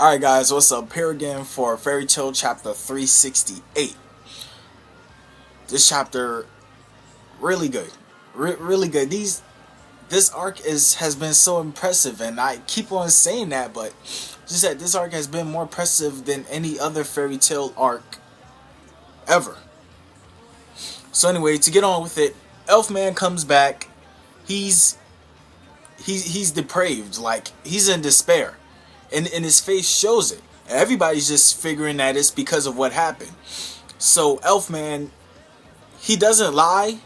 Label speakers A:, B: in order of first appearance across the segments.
A: Alright guys, what's up? Here again for Fairy Tale chapter 368. This chapter really good. Really good. This arc has been so impressive, and I keep on saying that, but just that this arc has been more impressive than any other Fairy Tale arc ever. So anyway, to get on with it, Elfman comes back. He's he's depraved, like he's in despair. And his face shows it. And everybody's just figuring that it's because of what happened. So Elfman, he doesn't lie,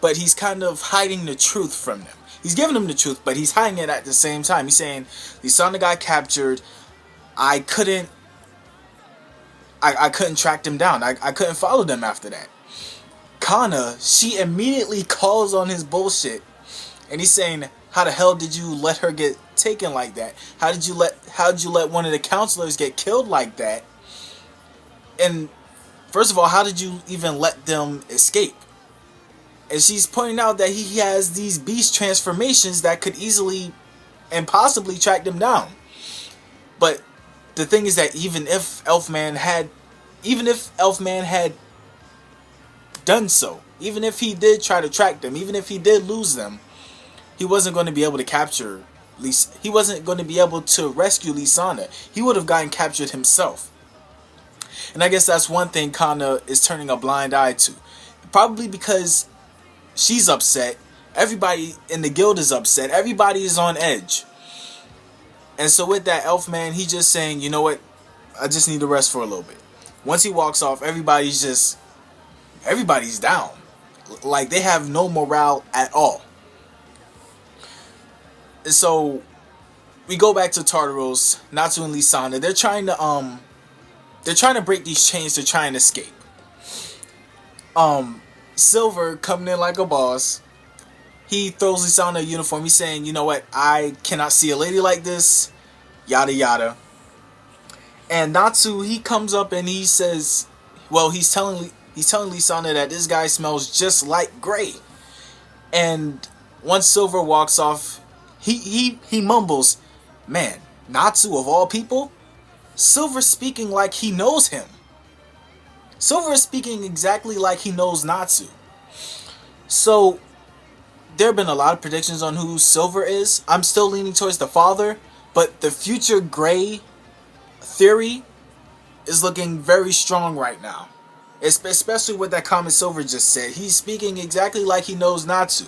A: but he's kind of hiding the truth from them. He's giving them the truth, but he's hiding it at the same time. He's saying, Lisandra got captured. I couldn't track them down. I couldn't follow them after that. Kana, she immediately calls on his bullshit. And he's saying, how the hell did you let her get taken like that? How did you let one of the counselors get killed like that? And first of all, how did you even let them escape? And she's pointing out that he has these beast transformations that could easily and possibly track them down. But the thing is that even if Elfman had done so, even if he did try to track them, even if he did lose them, he wasn't going to be able to capture he wasn't going to be able to rescue Lisandra. He would have gotten captured himself. And I guess that's one thing Kana is turning a blind eye to. Probably because she's upset. Everybody in the guild is upset. Everybody is on edge. And so with that, Elfman, he's just saying, you know what? I just need to rest for a little bit. Once he walks off, everybody's down. Like they have no morale at all. So we go back to Tartaros, Natsu and Lisandra. They're trying to break these chains to try and escape. Silver coming in like a boss. He throws Lisandra a uniform. He's saying, you know what, I cannot see a lady like this. Yada yada. And Natsu, he comes up and he says, well, he's telling Lisandra that this guy smells just like Gray. And once Silver walks off, he mumbles, man, Natsu of all people? Silver speaking like he knows him. Silver is speaking exactly like he knows Natsu. So, there have been a lot of predictions on who Silver is. I'm still leaning towards the father, but the future Gray theory is looking very strong right now. Especially with that comment Silver just said. He's speaking exactly like he knows Natsu.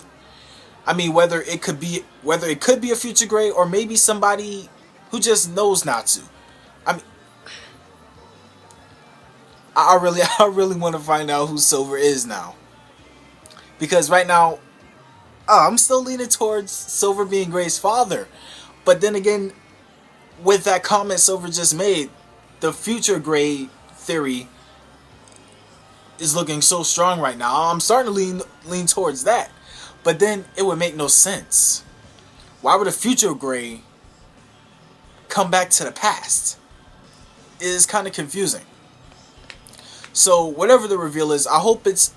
A: I mean, whether it could be a future Gray or maybe somebody who just knows Natsu. I mean, I really want to find out who Silver is now, because right now, I'm still leaning towards Silver being Gray's father. But then again, with that comment Silver just made, the future Gray theory is looking so strong right now. I'm starting to lean towards that. But then it would make no sense. Why would a future Gray come back to the past? It is kind of confusing. So whatever the reveal is, I hope it's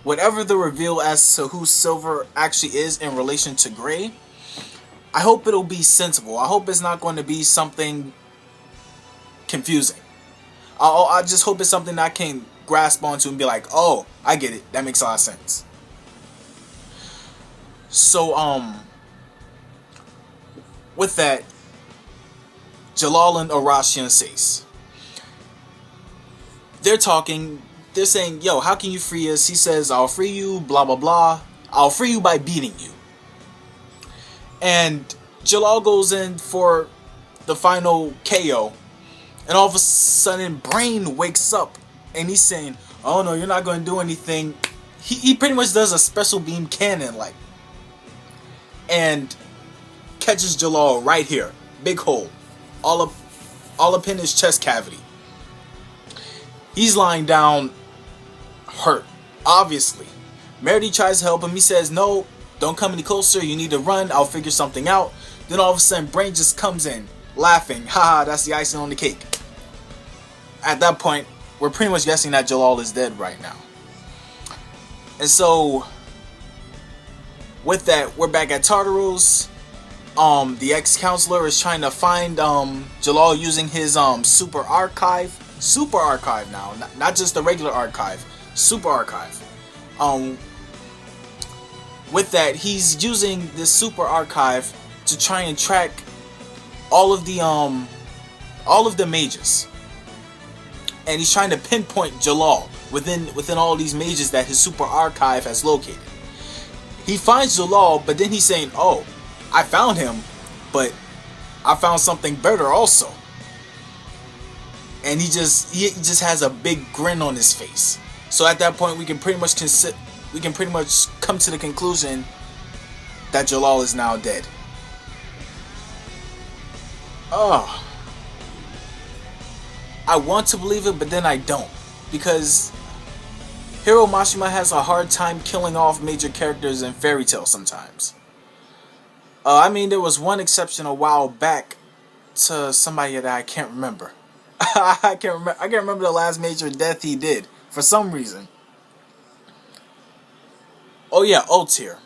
A: whatever the reveal as to who Silver actually is in relation to Gray, I hope it'll be sensible. I hope it's not going to be something confusing. I just hope it's something I can grasp onto and be like, oh, I get it. That makes a lot of sense. So, with that, Jellal and Arashi and Sace, they're talking. They're saying, yo, how can you free us? He says, I'll free you, blah, blah, blah. I'll free you by beating you. And Jellal goes in for the final KO. And all of a sudden, Brain wakes up. And he's saying, oh no, you're not going to do anything. He pretty much does a special beam cannon, like. And catches Jellal right here. Big hole. All up in his chest cavity. He's lying down hurt, obviously. Meredy tries to help him. He says, no, don't come any closer. You need to run. I'll figure something out. Then all of a sudden, Brain just comes in, laughing. Haha, that's the icing on the cake. At that point, we're pretty much guessing that Jellal is dead right now. And so, with that, we're back at Tartaros. the ex-counselor is trying to find Jellal using his super archive now, not just the regular archive, super archive. Um, with that, he's using this super archive to try and track all of the mages, and he's trying to pinpoint Jellal within all these mages that his super archive has located. He finds Jellal, but then he's saying, "Oh, I found him, but I found something better also." And he just has a big grin on his face. So at that point, we can pretty much come to the conclusion that Jellal is now dead. Oh, I want to believe it, but then I don't, because Hiro Mashima has a hard time killing off major characters in fairy tales sometimes. I mean, there was one exception a while back to somebody that I can't remember. I can't remember the last major death he did for some reason. Oh yeah, Ultir.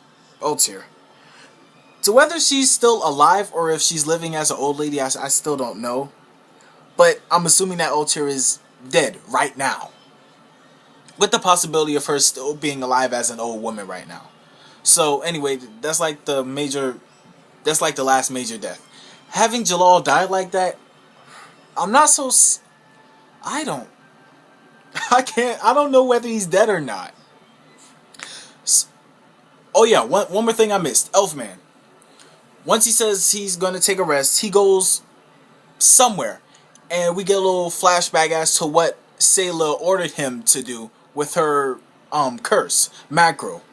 A: So whether she's still alive or if she's living as an old lady, I still don't know. But I'm assuming that Ultir is dead right now, with the possibility of her still being alive as an old woman right now. So anyway, that's like the last major death. Having Jellal die like that, I don't know whether he's dead or not. Oh yeah, one more thing I missed. Elfman. Once he says he's gonna take a rest, he goes somewhere, and we get a little flashback as to what Sayla ordered him to do with her curse, macro.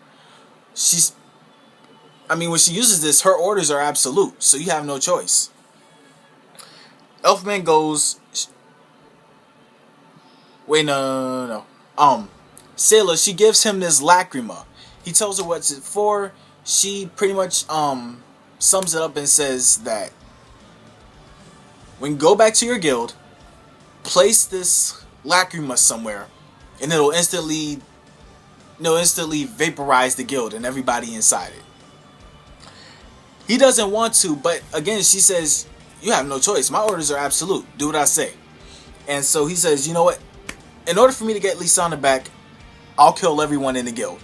A: When she uses this, her orders are absolute, so you have no choice. Elfman goes. Wait, no. Sayla, she gives him this lacrima. He tells her what's it for. She pretty much sums it up and says that when you go back to your guild, place this lacrima somewhere, and it'll instantly vaporize the guild and everybody inside it. He doesn't want to, but again, she says, you have no choice. My orders are absolute. Do what I say. And so he says, you know what? In order for me to get Lisana back, I'll kill everyone in the guild.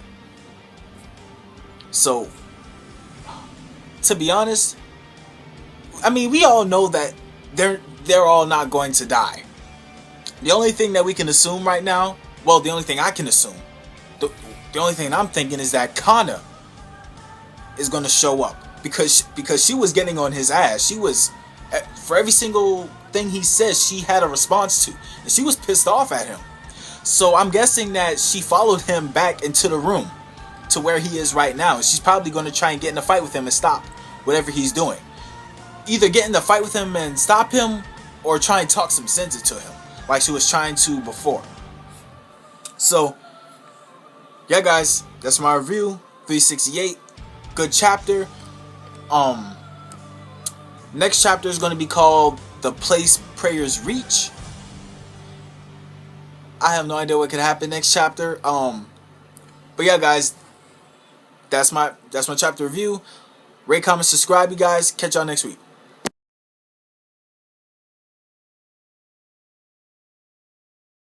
A: So, to be honest, we all know that they're all not going to die. The only thing that we can assume right now, well, the only thing I can assume, the only thing I'm thinking is that Kana is going to show up, because she was getting on his ass. She was, for every single thing he says, she had a response to, and she was pissed off at him. So I'm guessing that she followed him back into the room to where he is right now. She's probably going to try and get in a fight with him and stop whatever he's doing. Either get in the fight with him and stop him, or try and talk some sense into him, like she was trying to before. So, yeah guys, that's my review. 368. Good chapter. Next chapter is going to be called The Place Prayers Reach. I have no idea what could happen next chapter. But yeah guys, that's my chapter review. Rate, comment, subscribe, you guys. Catch y'all next week.